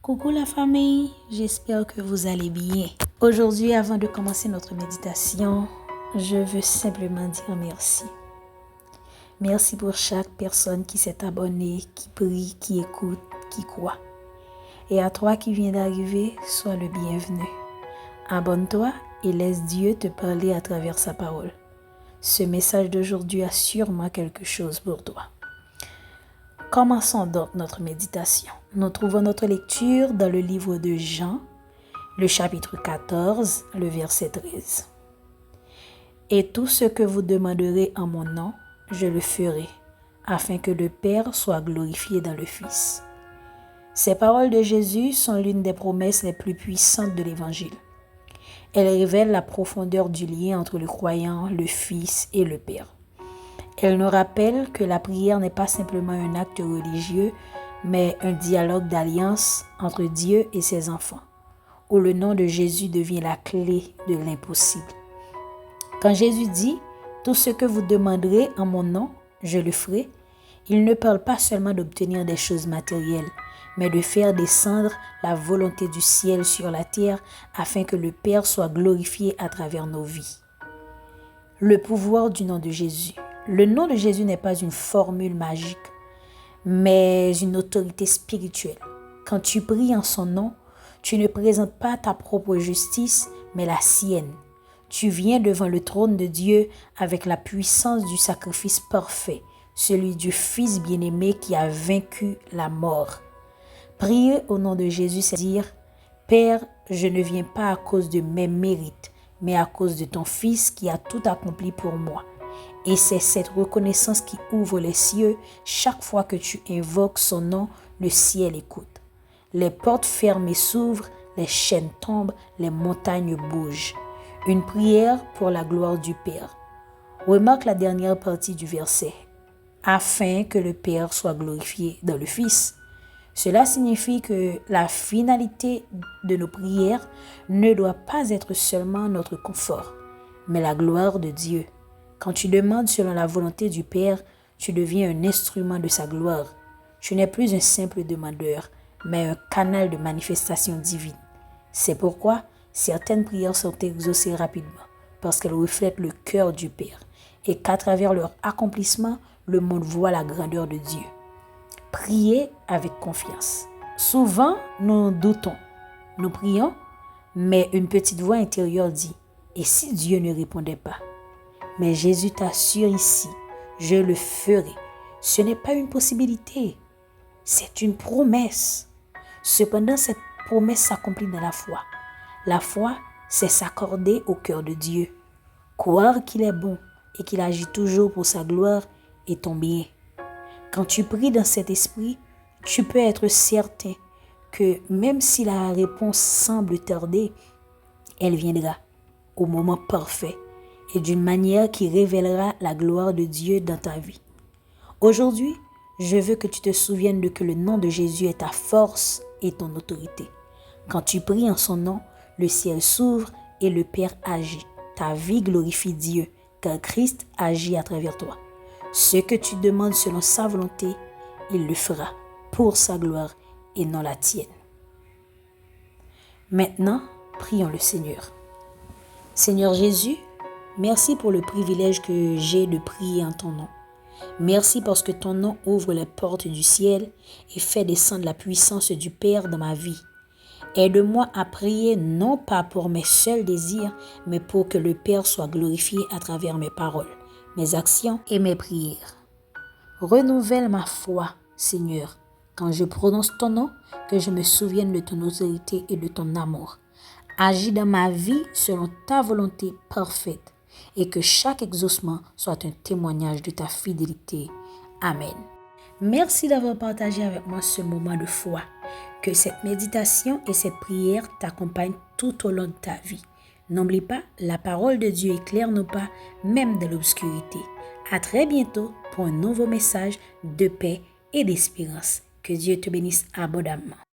Coucou la famille, j'espère que vous allez bien. Aujourd'hui, avant de commencer notre méditation, je veux simplement dire merci. Merci pour chaque personne qui s'est abonnée, qui prie, qui écoute, qui croit. Et à toi qui viens d'arriver, sois le bienvenu. Abonne-toi et laisse Dieu te parler à travers sa parole. Ce message d'aujourd'hui a sûrement quelque chose pour toi. Commençons donc notre méditation. Nous trouvons notre lecture dans le livre de Jean, le chapitre 14, le verset 13. Et tout ce que vous demanderez en mon nom, je le ferai, afin que le Père soit glorifié dans le Fils. Ces paroles de Jésus sont l'une des promesses les plus puissantes de l'Évangile. Elles révèlent la profondeur du lien entre le croyant, le Fils et le Père. Elle nous rappelle que la prière n'est pas simplement un acte religieux, mais un dialogue d'alliance entre Dieu et ses enfants, où le nom de Jésus devient la clé de l'impossible. Quand Jésus dit « Tout ce que vous demanderez en mon nom, je le ferai », il ne parle pas seulement d'obtenir des choses matérielles, mais de faire descendre la volonté du ciel sur la terre afin que le Père soit glorifié à travers nos vies. Le pouvoir du nom de Jésus. Le nom de Jésus n'est pas une formule magique, mais une autorité spirituelle. Quand tu pries en son nom, tu ne présentes pas ta propre justice, mais la sienne. Tu viens devant le trône de Dieu avec la puissance du sacrifice parfait, celui du Fils bien-aimé qui a vaincu la mort. Prier au nom de Jésus, c'est dire « Père, je ne viens pas à cause de mes mérites, mais à cause de ton Fils qui a tout accompli pour moi. » Et c'est cette reconnaissance qui ouvre les cieux. Chaque fois que tu invoques son nom, le ciel écoute. Les portes fermées s'ouvrent, les chaînes tombent, les montagnes bougent. Une prière pour la gloire du Père. Remarque la dernière partie du verset. Afin que le Père soit glorifié dans le Fils. Cela signifie que la finalité de nos prières ne doit pas être seulement notre confort, mais la gloire de Dieu. Quand tu demandes selon la volonté du Père, tu deviens un instrument de sa gloire. Tu n'es plus un simple demandeur, mais un canal de manifestation divine. C'est pourquoi certaines prières sont exaucées rapidement, parce qu'elles reflètent le cœur du Père, et qu'à travers leur accomplissement, le monde voit la grandeur de Dieu. Priez avec confiance. Souvent, nous doutons. Nous prions, mais une petite voix intérieure dit « Et si Dieu ne répondait pas ?» Mais Jésus t'assure ici, je le ferai. Ce n'est pas une possibilité, c'est une promesse. Cependant, cette promesse s'accomplit dans la foi. La foi, c'est s'accorder au cœur de Dieu, croire qu'il est bon et qu'il agit toujours pour sa gloire et ton bien. Quand tu pries dans cet esprit, tu peux être certain que même si la réponse semble tarder, elle viendra au moment parfait et d'une manière qui révélera la gloire de Dieu dans ta vie. Aujourd'hui, je veux que tu te souviennes de que le nom de Jésus est ta force et ton autorité. Quand tu pries en son nom, le ciel s'ouvre et le Père agit. Ta vie glorifie Dieu, car Christ agit à travers toi. Ce que tu demandes selon sa volonté, il le fera pour sa gloire et non la tienne. Maintenant, prions le Seigneur. Seigneur Jésus, merci pour le privilège que j'ai de prier en ton nom. Merci parce que ton nom ouvre les portes du ciel et fait descendre la puissance du Père dans ma vie. Aide-moi à prier non pas pour mes seuls désirs, mais pour que le Père soit glorifié à travers mes paroles, mes actions et mes prières. Renouvelle ma foi, Seigneur, quand je prononce ton nom, que je me souvienne de ton autorité et de ton amour. Agis dans ma vie selon ta volonté parfaite et que chaque exaucement soit un témoignage de ta fidélité. Amen. Merci d'avoir partagé avec moi ce moment de foi. Que cette méditation et cette prière t'accompagnent tout au long de ta vie. N'oublie pas, la parole de Dieu éclaire nos pas, même dans l'obscurité. À très bientôt pour un nouveau message de paix et d'espérance. Que Dieu te bénisse abondamment.